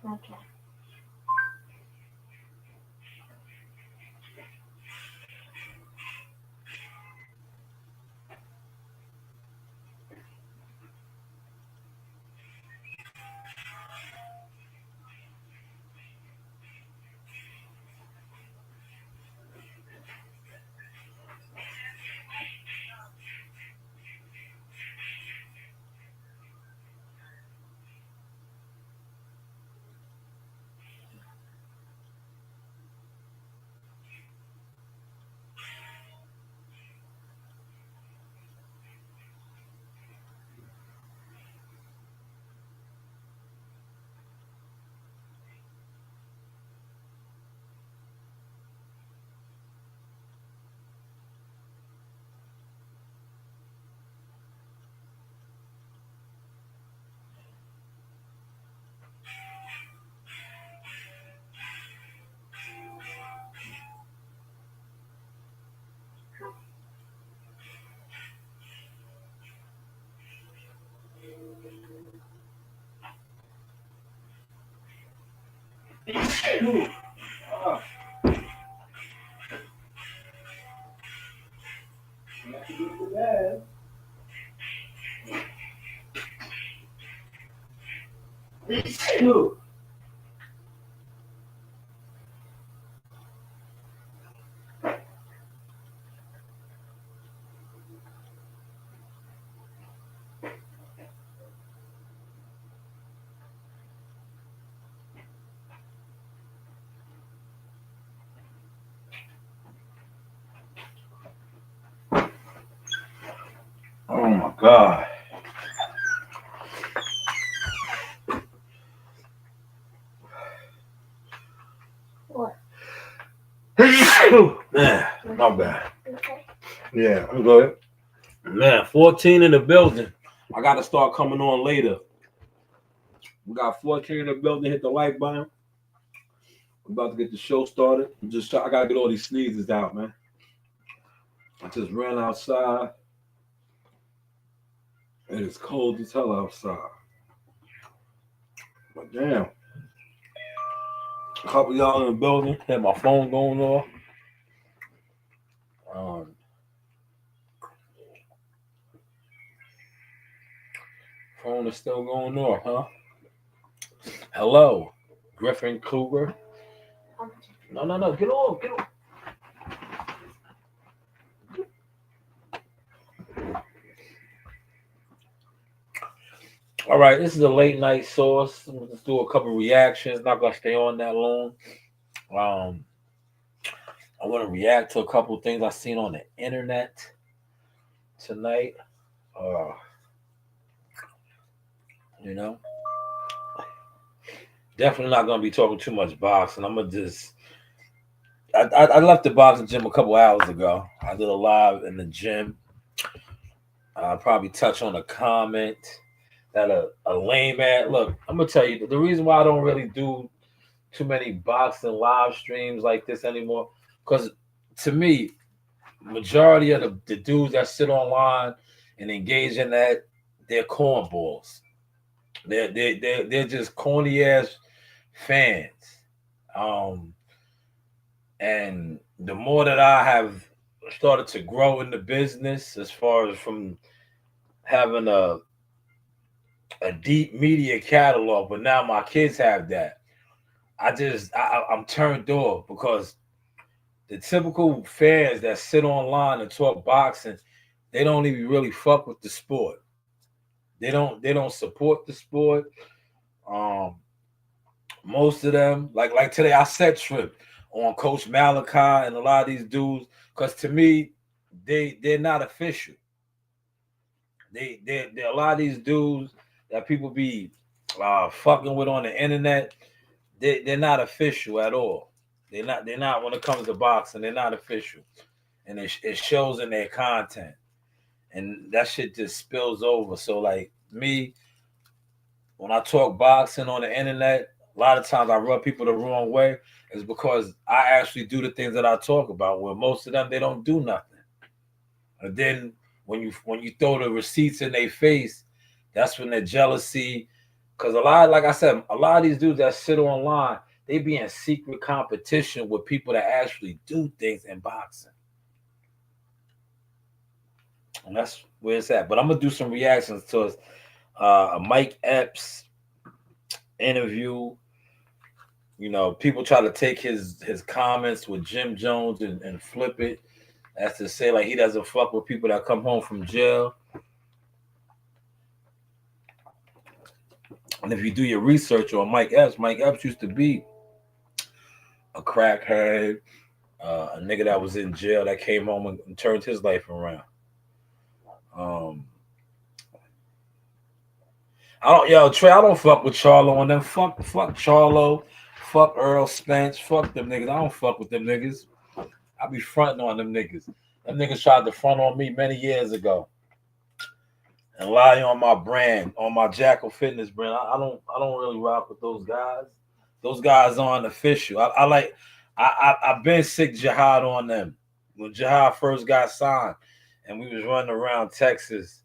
Okay. Oh my God. What? Man, my bad. Okay. Yeah, I'm good. Man, 14 in the building. I got to start coming on later. We got 14 in the building. Hit the like button. We're about to get the show started. I got to get all these sneezes out, man. I just ran outside. It is cold as hell outside. But damn. A couple of y'all in the building. Had my phone going off. Phone is still going off, huh? Hello, Griffin Cougar. No. Get off. All right, this is a late night source. Let's do a couple reactions. Not gonna stay on that long. Um, I want to react to a couple things I seen on the internet tonight. Uh, you know, definitely not gonna be talking too much boxing. I'm gonna just. I left the boxing gym a couple hours ago. I did a live in the gym. I'll probably touch on a comment that a lame ass. Look, I'm gonna tell you the reason why I don't really do too many boxing live streams like this anymore. Because to me, majority of the dudes that sit online and engage in that, they're cornballs. They're just corny ass fans. Um, and the more that I have started to grow in the business as far as from having a deep media catalog, but now my kids have that. I'm turned off because the typical fans that sit online and talk boxing, they don't even really fuck with the sport. They don't support the sport. Um, Most of them, like today, I set trip on Coach Malachi and a lot of these dudes, because to me, they're not official. They a lot of these dudes that people be fucking with on the internet. They're not official at all. They're not when it comes to boxing. They're not official, and it shows in their content, and that shit just spills over. So like me, when I talk boxing on the internet, a lot of times I rub people the wrong way. Is because I actually do the things that I talk about. Where most of them they don't do nothing. And then when you throw the receipts in their face, that's when the jealousy. Because like I said, a lot of these dudes that sit online, they be in secret competition with people that actually do things in boxing, and that's where it's at. But I'm gonna do some reactions to a Mike Epps interview. People try to take his comments with Jim Jones and flip it as to say like he doesn't fuck with people that come home from jail. And if you do your research on Mike Epps used to be a crackhead, a nigga that was in jail that came home and turned his life around. Um, Trey, I don't fuck with Charlo and them. Fuck Charlo, fuck Earl Spence, fuck them niggas. I don't fuck with them niggas. I be fronting on them niggas. Them niggas tried to front on me many years ago and lie on my brand, on my Jackal Fitness brand. I don't really rock with those guys. Those guys aren't official. I've been sick jihad on them. When Jihad first got signed and we was running around Texas,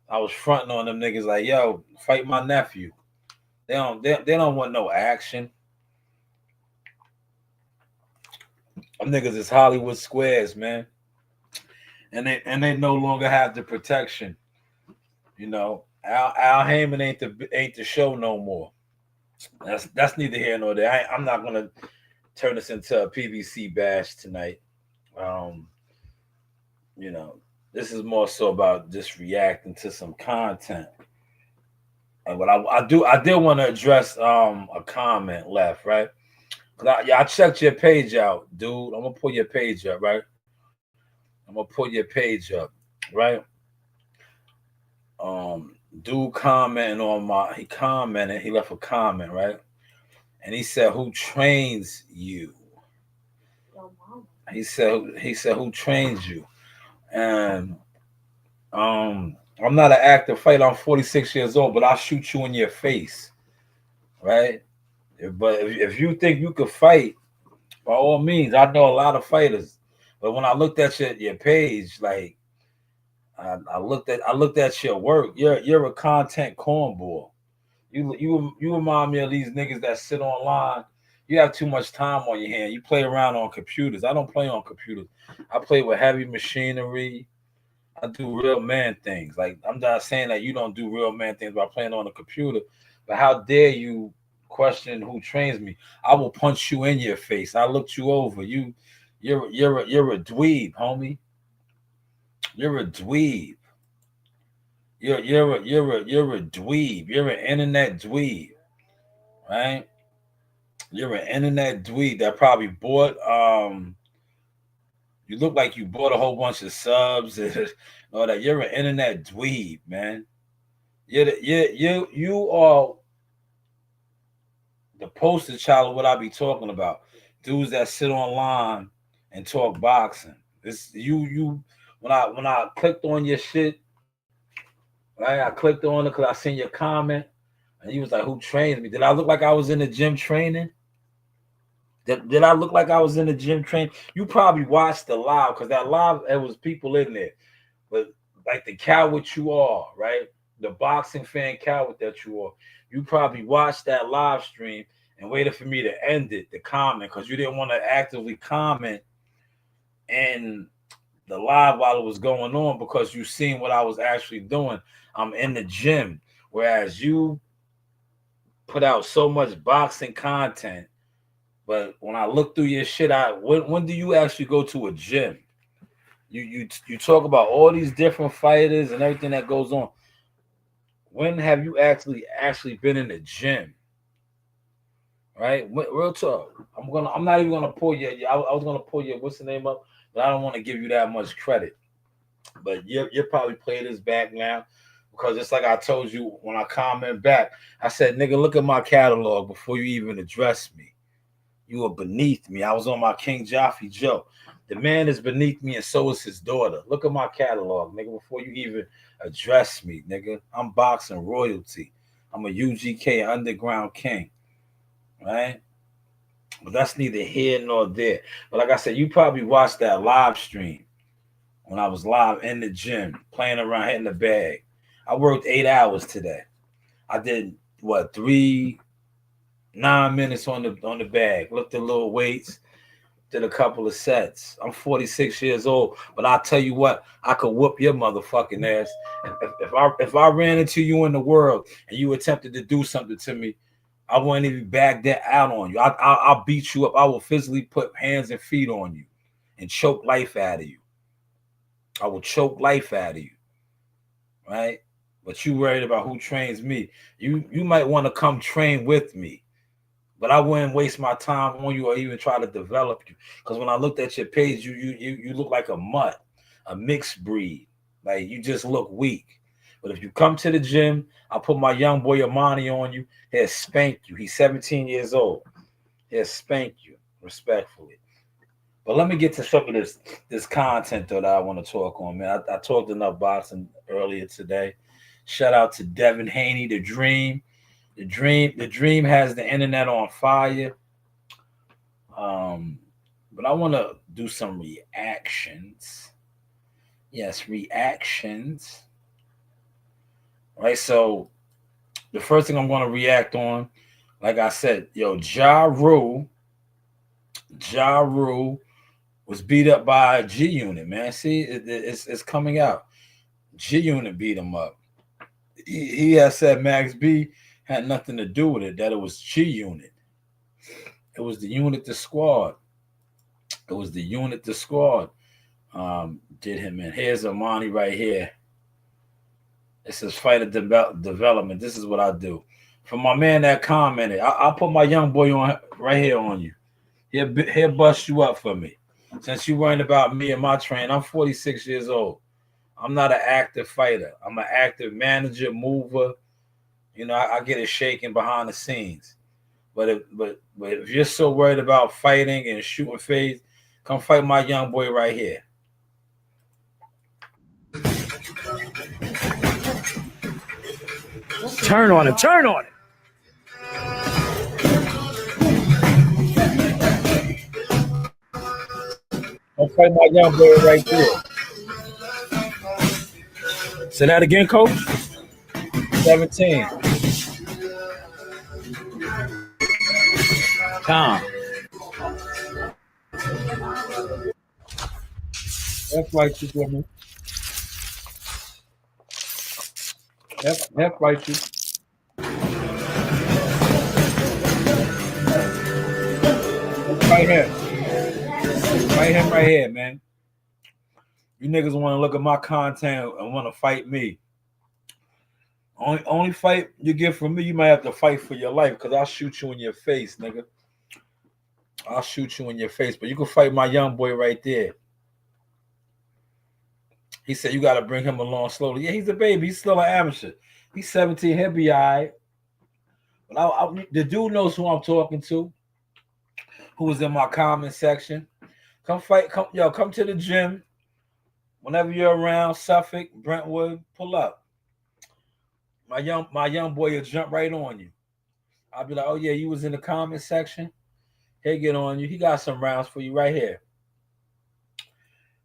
I was fronting on them niggas like, yo, fight my nephew. They don't want no action. Them niggas is Hollywood squares, man. And they no longer have the protection. Al Heyman ain't the show no more. That's neither here nor there. I'm not gonna turn this into a PBC bash tonight. Um, you know, this is more so about just reacting to some content. And what I did want to address a comment left, right? I checked your page out, dude. I'm gonna pull your page up, right? I'm gonna pull your page up, right? Dude commenting on he commented, he left a comment, right? And he said, "Who trains you?" He said, "Who trains you?" And I'm not an active fighter. I'm 46 years old, but I'll shoot you in your face, right? But if you think you could fight, by all means, I know a lot of fighters. But when I looked at your page, like I looked at your work. You're a content cornball. You remind me of these niggas that sit online. You have too much time on your hand. You play around on computers. I don't play on computers. I play with heavy machinery. I do real man things. Like I'm not saying that you don't do real man things by playing on a computer, but how dare you question who trains me? I will punch you in your face. I looked you over. You're a dweeb, homie. You're a dweeb. You're a dweeb. You're an internet dweeb, right? You're an internet dweeb that probably bought you look like you bought a whole bunch of subs and all that. You're an internet dweeb, man. You are the poster child of what I be talking about. Dudes that sit online and talk boxing. This you when I clicked on your shit, right? I clicked on it because I seen your comment, and you was like, "Who trains me?" Did I look like I was in the gym training? Did I look like I was in the gym training? You probably watched the live because that live there was people in there, but like the coward you are, right? The boxing fan coward that you are. You probably watched that live stream and waited for me to end it, the comment, because you didn't want to actively comment and the live while it was going on because you seen what I was actually doing. I'm in the gym, whereas you put out so much boxing content. But when I look through your shit, when do you actually go to a gym? You talk about all these different fighters and everything that goes on. When have you actually been in the gym? Right? Real talk. I'm not even gonna pull your. I was gonna pull your what's the name up, but I don't want to give you that much credit. But you probably play this back now because it's like I told you when I comment back. I said, "Nigga, look at my catalog before you even address me. You are beneath me. I was on my King Jaffe Joe. The man is beneath me, and so is his daughter. Look at my catalog, nigga, before you even address me, nigga. I'm boxing royalty. I'm a UGK underground king, right? But that's neither here nor there. But like I said, you probably watched that live stream when I was live in the gym, playing around, hitting the bag. I worked 8 hours today. I did what 9 minutes on the bag, lifted little weights, did a couple of sets. I'm 46 years old, but I'll tell you what, I could whoop your motherfucking ass. If I ran into you in the world and you attempted to do something to me, I wouldn't even bag that out on you. I'll beat you up. I will physically put hands and feet on you and choke life out of you. I will choke life out of you, right? But you worried about who trains me. You might want to come train with me. But I wouldn't waste my time on you or even try to develop you. Because when I looked at your page, you look like a mutt, a mixed breed. Like you just look weak. But if you come to the gym, I'll put my young boy Amani on you. He'll spank you. He's 17 years old. He'll spank you respectfully. But let me get to some of this content though that I want to talk on, man. I talked enough boxing earlier today. Shout out to Devin Haney, the Dream. The dream has the internet on fire. But I want to do some reactions. Yes, reactions. Right. So the first thing I'm going to react on, like I said, Ja Rule was beat up by G Unit, man. See, it's coming out. G Unit beat him up. He has said Max B had nothing to do with it, that it was G Unit. It was the unit, the squad. It was the unit, the squad. Did him in. Here's Amani right here. It says fighter development. This is what I do. For my man that commented, I'll put my young boy on right here on you. He'll bust you up for me. Since you worrying about me and my train, I'm 46 years old. I'm not an active fighter. I'm an active manager, mover. I get it shaking behind the scenes. But if you're so worried about fighting and shooting fades, come fight my young boy right here. Turn on him. Turn on him. Come fight my young boy right there. Say that again, coach. 17. Tom. That's right, you for me. That's right, you. Right here. Right here, man. You niggas want to look at my content and want to fight me. Only fight you get from me, you might have to fight for your life because I'll shoot you in your face, nigga. I'll shoot you in your face. But you can fight my young boy right there. He said you got to bring him along slowly. Yeah, he's a baby. He's still an amateur. He's 17. He'll be all right. But the dude knows who I'm talking to, who was in my comment section. Come fight. Come to the gym. Whenever you're around Suffolk, Brentwood, pull up. My young boy will jump right on you. I'll be like, oh yeah, you was in the comment section. He'll get on you. He got some rounds for you right here.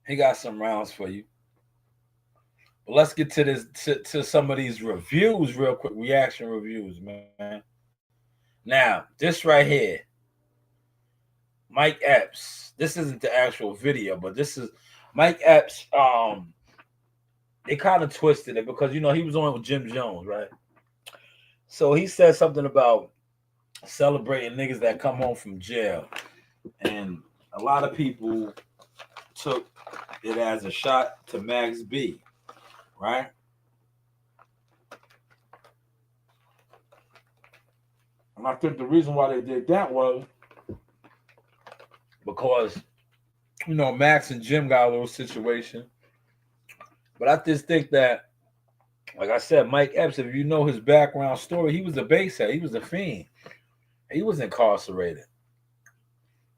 He got some rounds for you. But let's get to this to some of these reviews real quick. Reaction reviews, man. Now, this right here, Mike Epps. This isn't the actual video, but this is Mike Epps, they kind of twisted it because he was on with Jim Jones, right? So he said something about celebrating niggas that come home from jail, and a lot of people took it as a shot to Max B, right? And I think the reason why they did that was because Max and Jim got a little situation. But I just think that, like I said, Mike Epps, if you know his background story, he was a basehead. He was a fiend. He was incarcerated,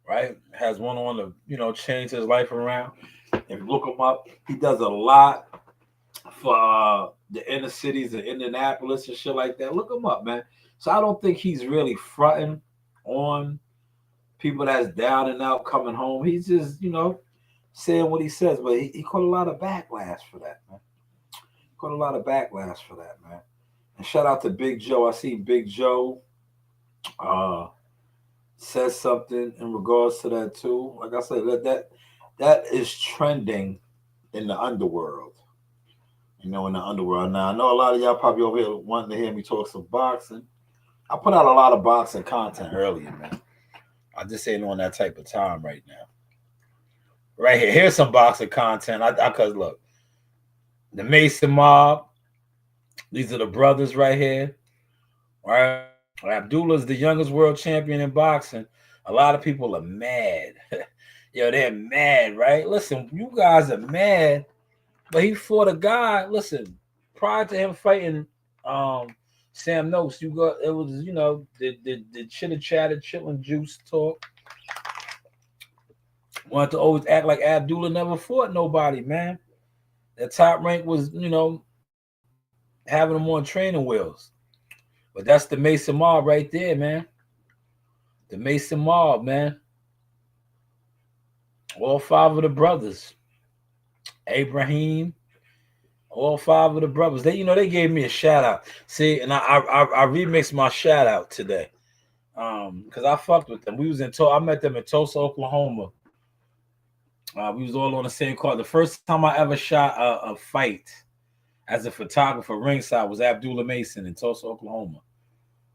right? Has one on to, change his life around. If you look him up, he does a lot for the inner cities of Indianapolis and shit like that. Look him up, man. So I don't think he's really fronting on people that's down and out coming home. He's just, saying what he says, but he caught a lot of backlash for that, man. Caught a lot of backlash for that, man. And shout out to Big Joe. I see Big Joe says something in regards to that too. Like I said, that is trending in the underworld. In the underworld. Now I know a lot of y'all probably over here wanting to hear me talk some boxing. I put out a lot of boxing content earlier, man. I just ain't on that type of time right now. Right here, here's some boxing content. Cause look, the Mason Mob. These are the brothers right here. All right, Abdullah's the youngest world champion in boxing. A lot of people are mad. They're mad, right? Listen, you guys are mad, but he fought a guy. Listen, prior to him fighting Sam Noakes, it was the chitter chatter, chillin' juice talk. Wanted to always act like Abdullah never fought nobody, man. The top rank was, having them on training wheels. But that's the Mason Mob right there, man. The Mason Mob, man. All 5 of the brothers. Abraham. All 5 of the brothers. They gave me a shout out. See, and I remixed my shout out today. Because I fucked with them. I met them in Tulsa, Oklahoma. We was all on the same card. The first time I ever shot a fight as a photographer ringside was Abdullah Mason in Tulsa, Oklahoma.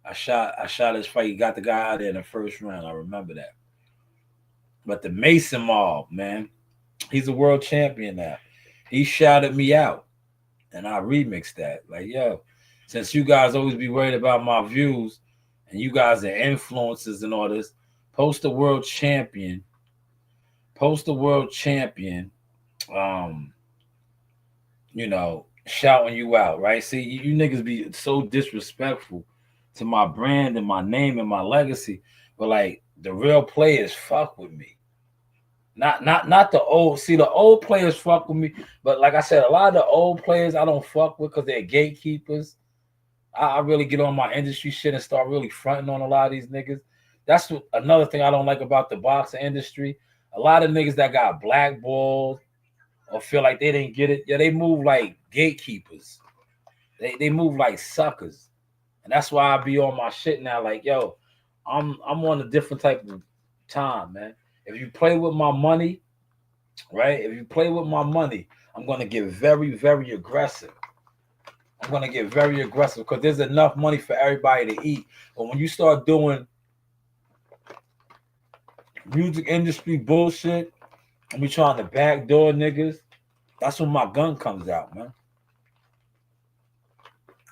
I shot his fight. He got the guy out there in the first round. I remember that. But the Mason Mob, man, he's a world champion now. He shouted me out, and I remixed that. Like, yo, since you guys always be worried about my views, and you guys are influencers and all this, post the world champion, shouting you out, right? See, you niggas be so disrespectful to my brand and my name and my legacy, but like the real players fuck with me. Not the old. See, the old players fuck with me, but like I said, a lot of the old players I don't fuck with because they're gatekeepers. I really get on my industry shit and start really fronting on a lot of these niggas. That's another thing I don't like about the boxing industry. A lot of niggas that got blackballed or feel like they didn't get it, they move like gatekeepers. They move like suckers. And that's why I be on my shit now. Like, yo, I'm on a different type of time, man. If you play with my money, right? If you play with my money, I'm going to get very, very aggressive. I'm going to get very aggressive because there's enough money for everybody to eat. But when you start doing music industry bullshit and we trying to backdoor niggas, that's when my gun comes out, man.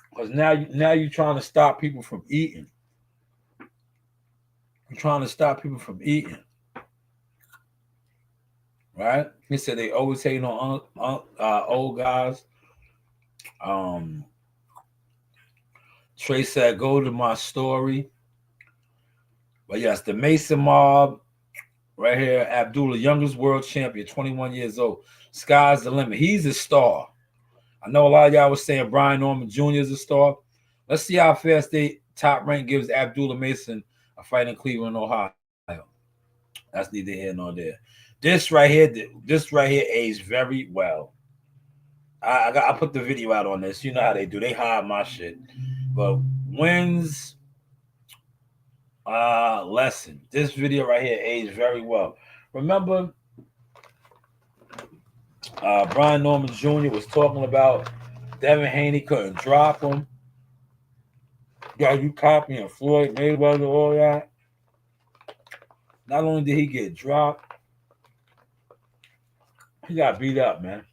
Because now you're trying to stop people from eating. You're trying to stop people from eating. Right? He said they always hating on old guys. Trey said, go to my story. But yes, the Mason Mob right here, Abdullah, youngest world champion, 21 years old. Sky's the limit. He's a star. I know a lot of y'all was saying Brian Norman Jr. is a star. Let's see how fast the top rank gives Abdullah Mason a fight in Cleveland, Ohio. That's neither here nor there. This right here aged very well. I put the video out on this. You know how they do. They hide my shit. But wins lesson. This video right here aged very well. Remember Brian Norman Jr. was talking about Devin Haney couldn't drop him. Yeah, you copying Floyd Mayweather, all that. Not only did he get dropped, he got beat up, man.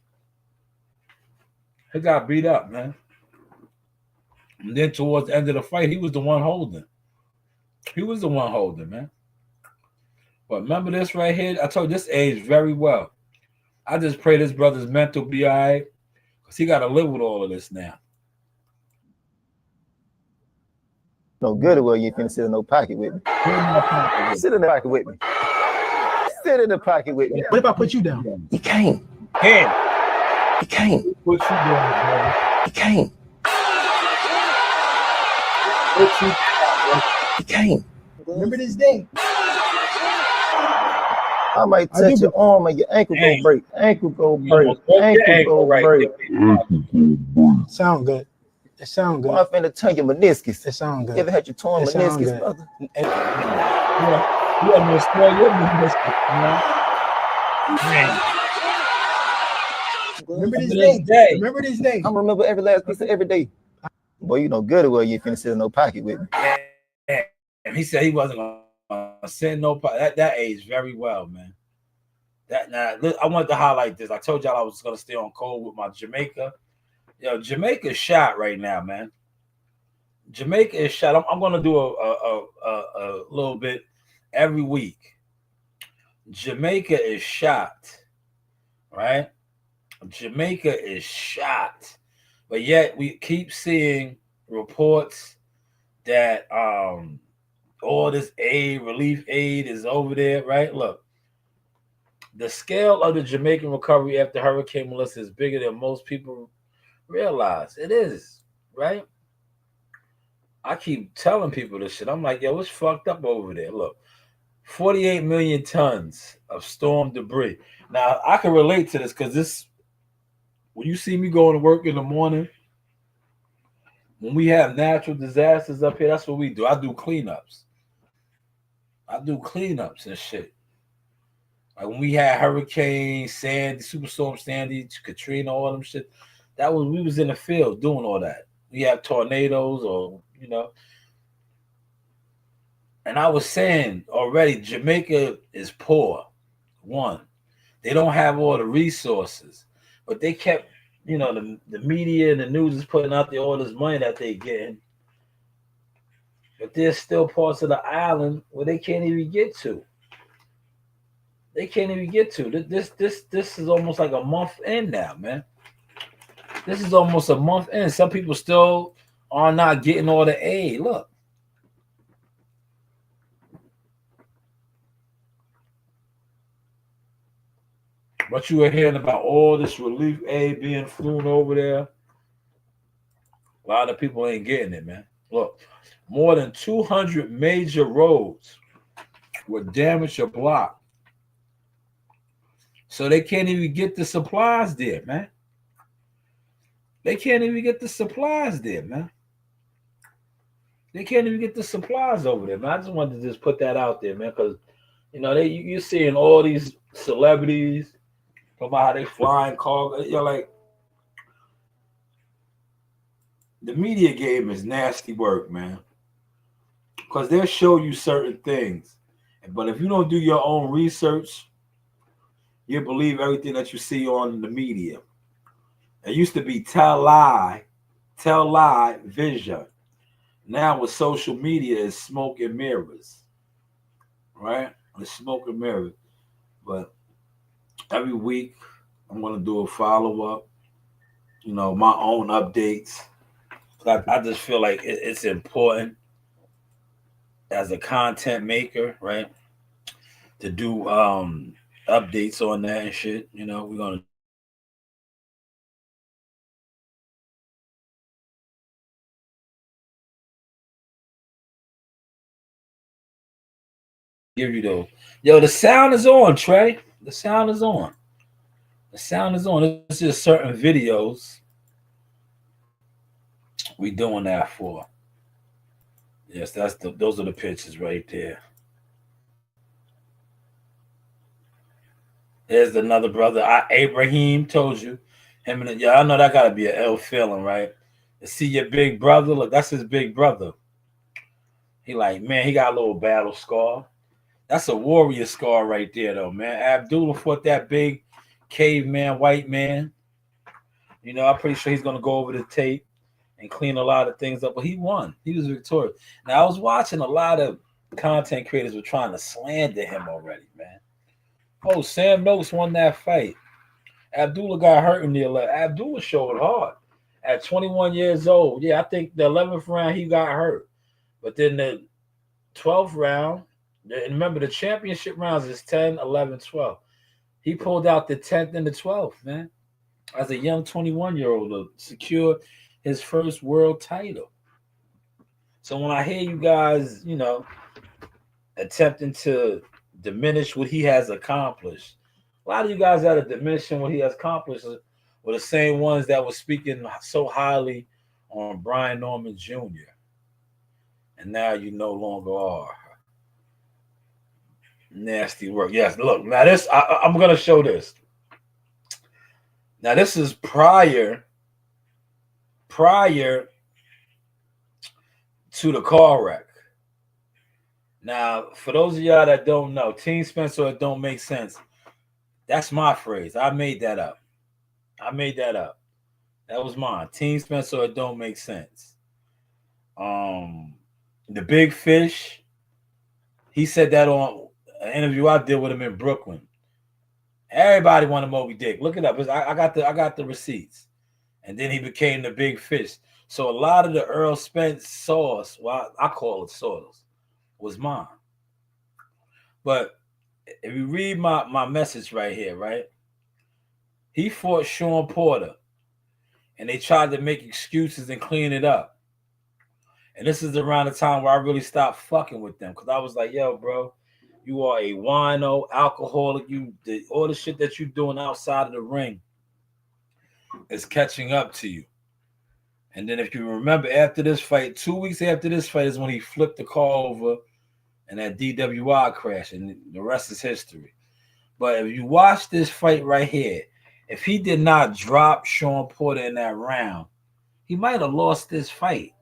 He got beat up, man. And then towards the end of the fight, he was the one holding. He was the one holding, man. But remember this right here? I told you this aged very well. I just pray this brother's mental be all right, because he got to live with all of this now. No good or well, you ain't finna sit in no pocket with me. Sit in the pocket with me. Sit in the pocket with me. What if I put you down? You can't. Can't. You can't. What you doing, brother? You can't. What you doing? You can't. Remember this day. I might touch your arm and your ankle go break. Ankle go break. Ankle go break. Sound good. It sound good. Well, I'm finna turn your meniscus. It sound good. You ever had your torn It sound meniscus, good. brother? You have no story. You have no Remember this Remember day. Remember this day. I'm remember every last piece of every day. Boy, you know good or well, you ain't finna sit in no pocket with me. And he said he wasn't gonna send no. That aged very well, man. That now I wanted to highlight this. I told y'all I was gonna stay on code with my Jamaica. Yo, Jamaica's shot right now, man. Jamaica is shot. I'm gonna do a little bit every week. Jamaica is shot, right? Jamaica is shot, but yet we keep seeing reports that all this aid, relief aid, is over there, right? Look, the scale of the Jamaican recovery after Hurricane Melissa is bigger than most people realize. It is, right? I keep telling people this shit. I'm like, yo, it's fucked up over there. Look, 48 million tons of storm debris. Now, I can relate to this because this, when you see me going to work in the morning, when we have natural disasters up here, that's what we do. I do cleanups. And shit. Like when we had Hurricane Sandy, Superstorm Sandy, Katrina, all them shit, we was in the field doing all that. We have tornadoes, or and I was saying already, Jamaica is poor. One, they don't have all the resources, but they kept, the media and the news is putting out all this money that they getting, but there's still parts of the island where they can't even get to. This is almost like a month in now, man. This is almost a month in. Some people still are not getting all the aid. Look. But you were hearing about all this relief aid being flown over there. A lot of people ain't getting it, man. Look, more than 200 major roads were damaged or blocked. So they can't even get the supplies there, man. They can't even get the supplies there, man. They can't even get the supplies over there, man. I just wanted to just put that out there, man, because, you're seeing all these celebrities talking about how they flying cars. Like, the media game is nasty work, man, because they'll show you certain things. But if you don't do your own research, you believe everything that you see on the media. It used to be tell lie, vision. Now with social media, it's smoke and mirrors, right? It's smoke and mirrors. But every week, I'm going to do a follow-up, my own updates. I just feel like it's important as a content maker, right, to do updates on that and shit. We're going to give you those. Yo, the sound is on, Trey. The sound is on. It's just certain videos we doing that for. Yes, those are the pictures right there. There's another brother. Abraham told you. Him and yeah, I know that gotta be an ill feeling, right? To see your big brother. Look, that's his big brother. He like, man, he got a little battle scar. That's a warrior scar right there, though, man. Abdullah fought that big caveman, white man. You know, I'm pretty sure he's gonna go over the tape and clean a lot of things up. But he won. He was victorious. Now I was watching a lot of content creators were trying to slander him already, man. Oh, Sam Noakes won that fight. Abdullah got hurt in the 11th. Abdullah showed hard at 21 years old. Yeah, I think the 11th round he got hurt. But then the 12th round, and remember the championship rounds is 10, 11, 12. He pulled out the 10th and the 12th, man, as a young 21-year-old to secure his first world title. So when I hear you guys, you know, attempting to diminish what he has accomplished, a lot of you guys that are diminishing what he has accomplished were the same ones that were speaking so highly on Brian Norman Jr. And now you no longer are. Nasty work. Yes, look, now this, I'm going to show this. Now this is prior to the car wreck. Now, for those of y'all that don't know, Team Spencer, it don't make sense. That's my phrase. I made that up. That was mine. Team Spencer, it don't make sense. The Big Fish, he said that on an interview I did with him in Brooklyn. Everybody wanted Moby Dick. Look it up. I got the receipts. And then he became the Big Fish. So a lot of the Earl Spence sauce, well, I call it sauce, was mine. But if you read my message right here, right? He fought Sean Porter, and they tried to make excuses and clean it up. And this is around the time where I really stopped fucking with them, because I was like, yo, bro, you are a wino, alcoholic. All the shit that you're doing outside of the ring is catching up to you. And then if you remember, after this fight, 2 weeks after this fight is when he flipped the car over and that DWI crash, and the rest is history. But if you watch this fight right here, if he did not drop Sean Porter in that round, he might have lost this fight.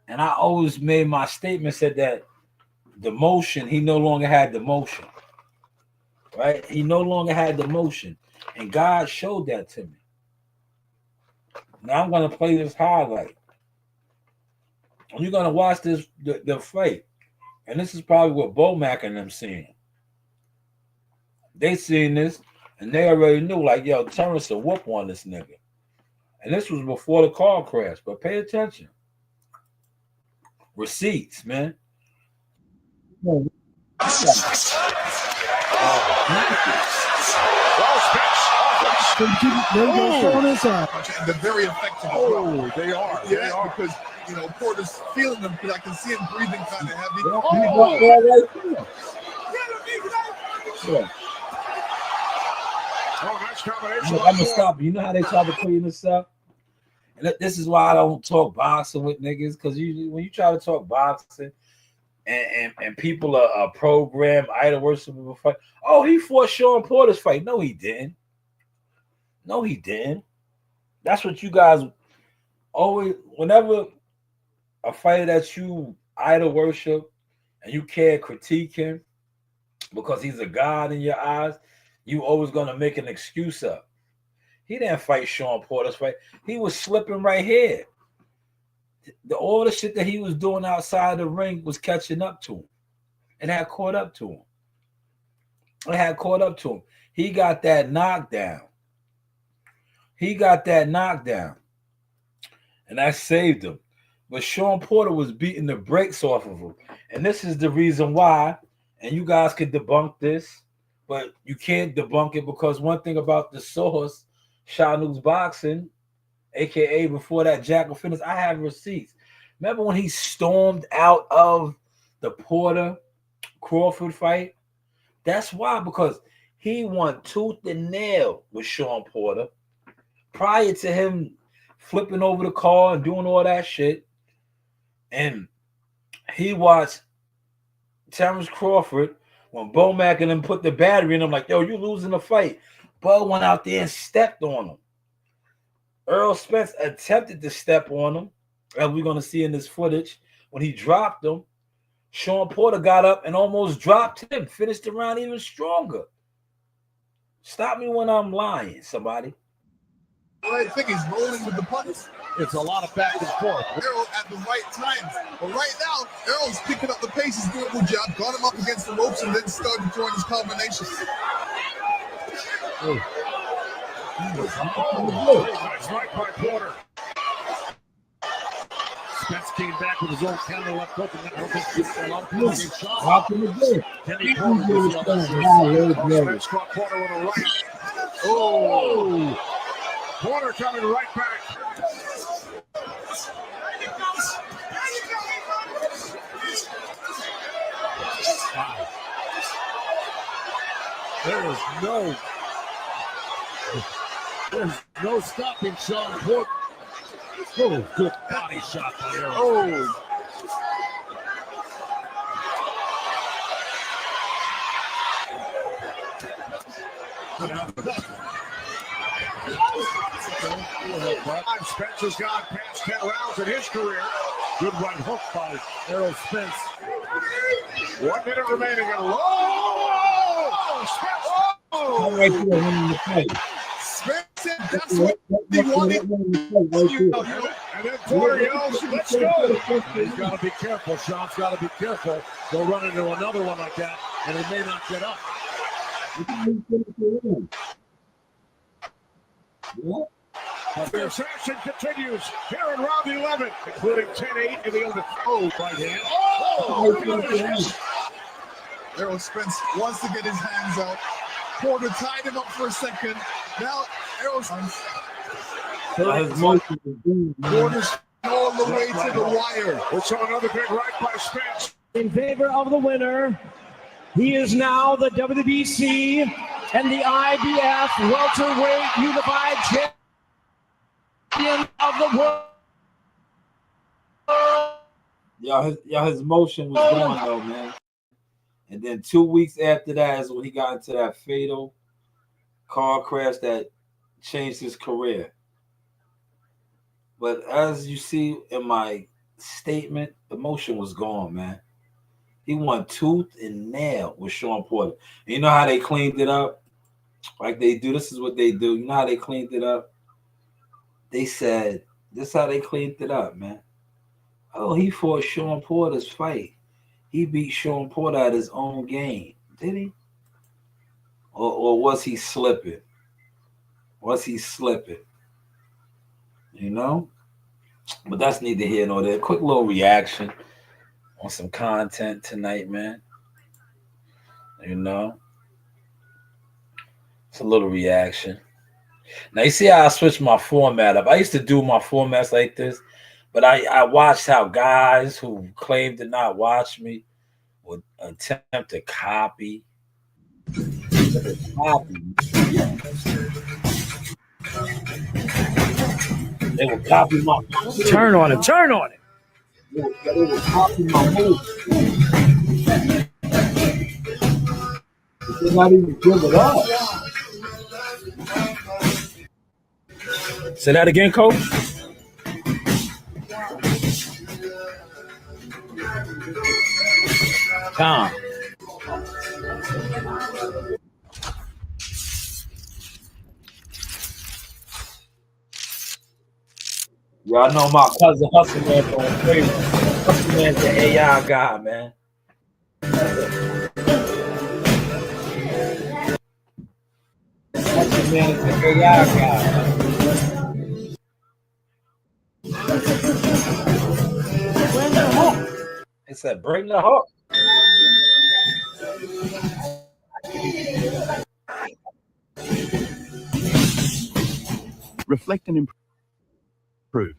And I always made my statement, said that the motion, he no longer had the motion. Right? He no longer had the motion. And God showed that to me. Now I'm going to play this highlight. And you're going to watch this, the fight. And this is probably what Bomac and them seeing. They seen this, and they already knew, like, yo, Terrence will whoop on this nigga. And this was before the car crash, but pay attention. Receipts, man. And they're very effective. Oh, they are. Yeah, They are. because Porter's feeling them, because I can see him breathing kind of heavy. Yeah. Oh, nice combination. I'm gonna stop. You know how they try to clean this up? And this is why I don't talk boxing with niggas, because when you try to talk boxing and people are programmed idol worshiping fight. Oh, he fought Sean Porter's fight. No, he didn't. No, he didn't. That's what you guys always, whenever a fighter that you idol worship and you can't critique him because he's a god in your eyes, you always gonna make an excuse up. He didn't fight Sean Porter's fight. He was slipping right here. All the shit that he was doing outside the ring was catching up to him. It had caught up to him. He got that knockdown. And that saved him. But Sean Porter was beating the brakes off of him. And this is the reason why, and you guys could debunk this, but you can't debunk it, because one thing about the source, Shanu's Boxing, a.k.a. before that Jackal Fitness, I have receipts. Remember when he stormed out of the Porter-Crawford fight? That's why, because he won tooth and nail with Sean Porter prior to him flipping over the car and doing all that shit. And he watched Terrence Crawford When Bomac and them put the battery in, I'm like, yo, you losing the fight. Bud went out there and stepped on him. Earl Spence attempted to step on him, as we're going to see in this footage. When he dropped him, Sean Porter got up and almost dropped him, finished the round even stronger. Stop me when I'm lying, somebody. I think he's rolling with the punches. It's a lot of back and forth. Errol at the right time. But right now, Errol's picking up the pace. He's doing a good job. Got him up against the ropes and then started throwing his combinations. Nice right by Porter. Spence came back with his own counter left hook, and that hook a lot of people get shot. Kenny Porter was the other. Spence caught Porter with a right. Oh! Porter coming right back. There's no stopping Sean Porter. Oh, good body shot by Errol. Oh! Spencer's gone past 10 rounds in his career. Good right hook by Errol Spence. 1 minute remaining. I'm right there winning the fight. Spence said that's what he wanted. And then Porter yells, let's go. He's got to be careful. Sean's got to be careful. They'll run into another one like that, and he may not get up. But the assassin continues here in round 11, including 10-8 in the other right hand. Errol Spence wants to get his hands out. Porter tied him up for a second. Now Errol Spence. His motion is doing, Porter's all the way to the wire. We saw another big right by Spence. In favor of the winner, he is now the WBC and the IBF welterweight unified champion of the world. His motion was going though, man. And then 2 weeks after that is when he got into that fatal car crash that changed his career. But as you see in my statement, the motion was gone, man. He won tooth and nail with Sean Porter. And you know how they cleaned it up? Like they do. This is what they do. You know how they cleaned it up? They said, this is how they cleaned it up, man. Oh, he fought Sean Porter's fight. He beat Sean Porter at his own game. Did he? Or was he slipping? Was he slipping? You know? But that's neither here nor there. Quick little reaction on some content tonight, man. You know? It's a little reaction. Now, you see how I switched my format up. I used to do my formats like this, but I watched how guys who claim to not watch me would attempt to copy. They would copy my Turn on it. Turn on it. They would copy my moves. They're not even give it up. Say that again, coach. Tom. Y'all know my cousin Hustle Man going crazy. Hustle Man's the AI guy, man. Hustle Man is the AI guy. Bring the hook. It said, bring the hook. Reflect and improve.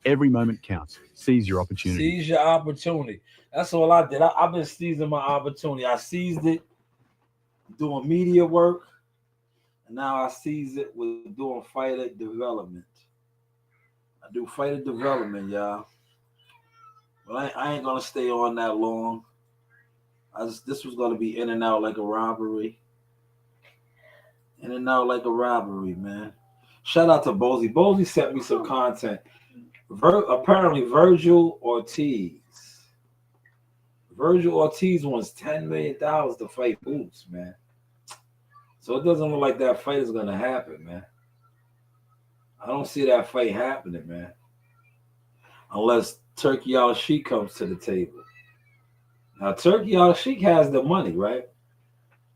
Every moment counts. Seize your opportunity. Seize your opportunity. That's all I did. I've been seizing my opportunity. I seized it doing media work, and now I seize it with doing fighter development. I do fighter development, y'all. But I ain't gonna stay on that long. This was gonna be in and out like a robbery. In and out like a robbery, man. Shout out to Bozy. Bozy sent me some content. Apparently, Virgil Ortiz. Virgil Ortiz wants $10 million to fight Boots, man. So it doesn't look like that fight is gonna happen, man. I don't see that fight happening, man. Unless Turki Al-Sheikh comes to the table. Now, Turki Al-Sheikh has the money, right?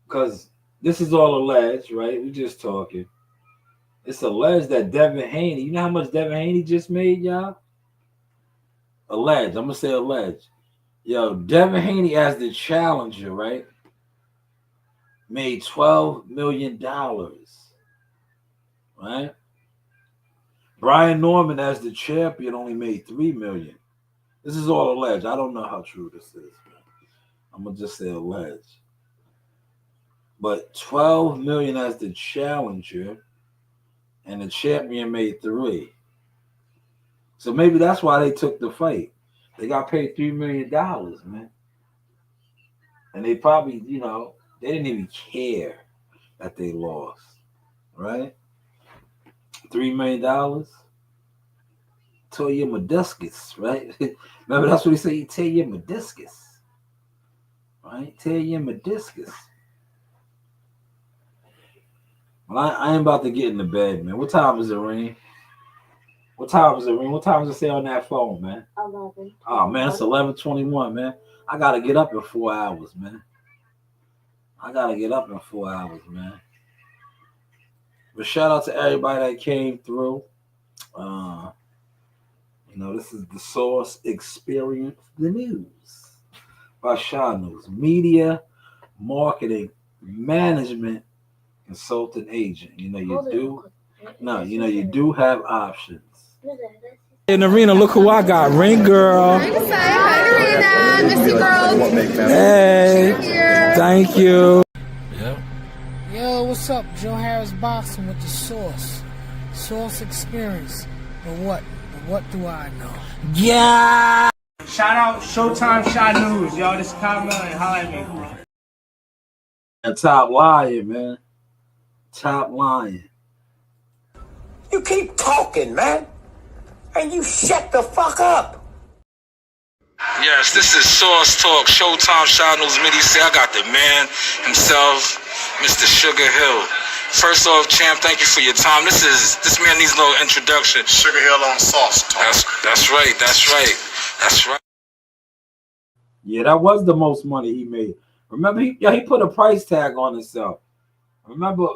Because this is all alleged, right? We're just talking. It's alleged that Devin Haney, you know how much Devin Haney just made, y'all? Alleged. I'm going to say alleged. Yo, Devin Haney as the challenger, right? Made $12 million, right? Brian Norman as the champion only made $3 million. This is all alleged. I don't know how true this is, man. I'm gonna just say alleged. But $12 million as the challenger, and the champion made $3 million. So maybe that's why they took the fight. They got paid $3 million, man. And they probably, they didn't even care that they lost, right? $3 million. Tore your meniscus, right? Remember, that's what he said. You tear your meniscus, right? Tear your meniscus. Well, I ain't about to get in the bed, man. What time is it, Rain? What time is it say on that phone, man? 11. Oh, man, it's 11:21, man. I got to get up in 4 hours, man. But shout out to everybody that came through. This is the Source Experience, the news by Shaw News, media, marketing, management, consultant agent. You do have options. In the arena, look who I got. Ring girl. Hi, Arena. Missy girl. Hey. Thank you. Yo, what's up? Joe Harris Boxing with the Source Experience. But what? What do I know? Yeah. Shout out Showtime Shot News, y'all. This is Kyle Million. Holla at me. And Top Lion, man. Top Lion. You keep talking, man. And you shut the fuck up. Yes, this is Source Talk, Showtime Shot News Midi. I got the man himself, Mr. Sugar Hill. First off, champ, thank you for your time. This man needs no introduction. Sugar Hill on Sauce Talk. That's right. Yeah, that was the most money he made. Remember, he put a price tag on himself. Remember,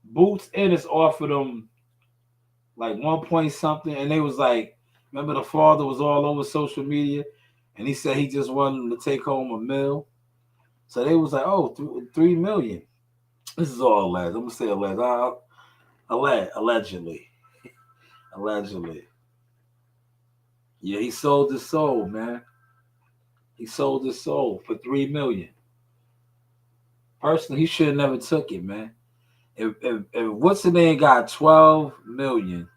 Boots Ennis offered him like 1 point something, and they was like, remember the father was all over social media, and he said he just wanted him to take home $1 million. So they was like, oh, $3 million. This is all alleged. I'm gonna say alleged. Allegedly. Yeah, he sold his soul, man. He sold his soul for $3 million. Personally, he should have never took it, man. If what's the name got $12 million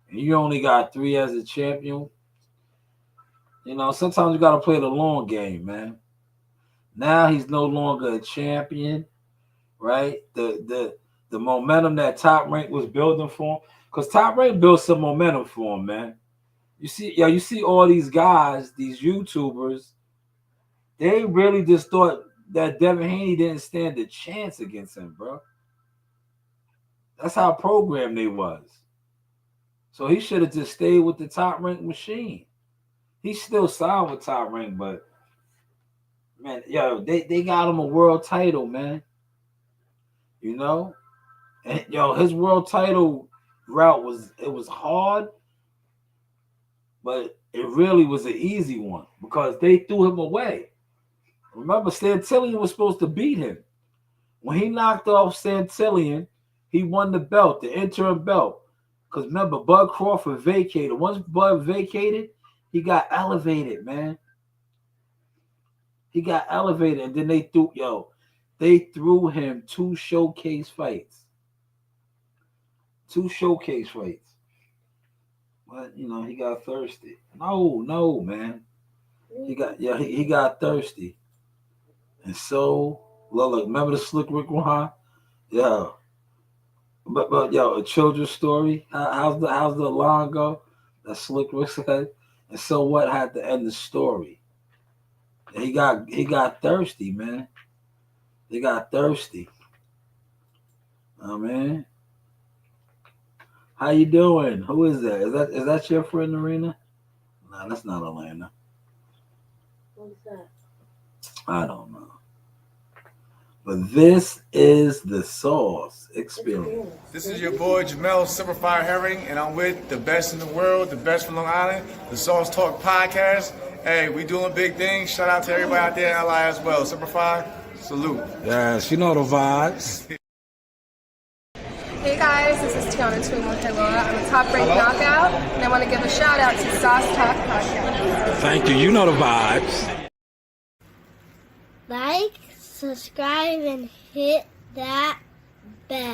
and you only got $3 million as a champion, sometimes you gotta play the long game, man. Now he's no longer a champion, right? The momentum that Top Rank was building for him, because Top Rank built some momentum for him, man. You see all these guys, these YouTubers, they really just thought that Devin Haney didn't stand a chance against him, bro. That's how programmed they was. So he should have just stayed with the Top Rank machine. He's still signed with Top Rank, but man, they got him a world title, man. And his world title route was hard, but it really was an easy one because they threw him away. Remember, Santillion was supposed to beat him. When he knocked off Santillion, he won the belt, the interim belt. Because remember, Bud Crawford vacated. Once Bud vacated, he got elevated, man. He got elevated, and then they threw him 2 showcase fights. 2 showcase fights. But, he got thirsty. No, man. He got thirsty. And so, look, remember the Slick Rick Ron? Yeah. But yo, a children's story. How's the line go? That Slick Rick said. And so what had to end the story? And he got thirsty, man. He got thirsty. Oh man. How you doing? Who is that? Is that your friend Arena? Nah, that's not Elena. What's that? I don't know. But this is the Sauce Experience. This is your boy Jamel Superfire Herring, and I'm with the best in the world, the best from Long Island, the Sauce Talk Podcast. Hey, we doing big things. Shout out to everybody out there in LI as well. Superfire, salute. Yes, you know the vibes. Hey guys, this is Tiana Tumo-Heloa. I'm a top ranked knockout, and I want to give a shout out to Sauce Talk Podcast. Thank you. You know the vibes. Like, subscribe, and hit that bell.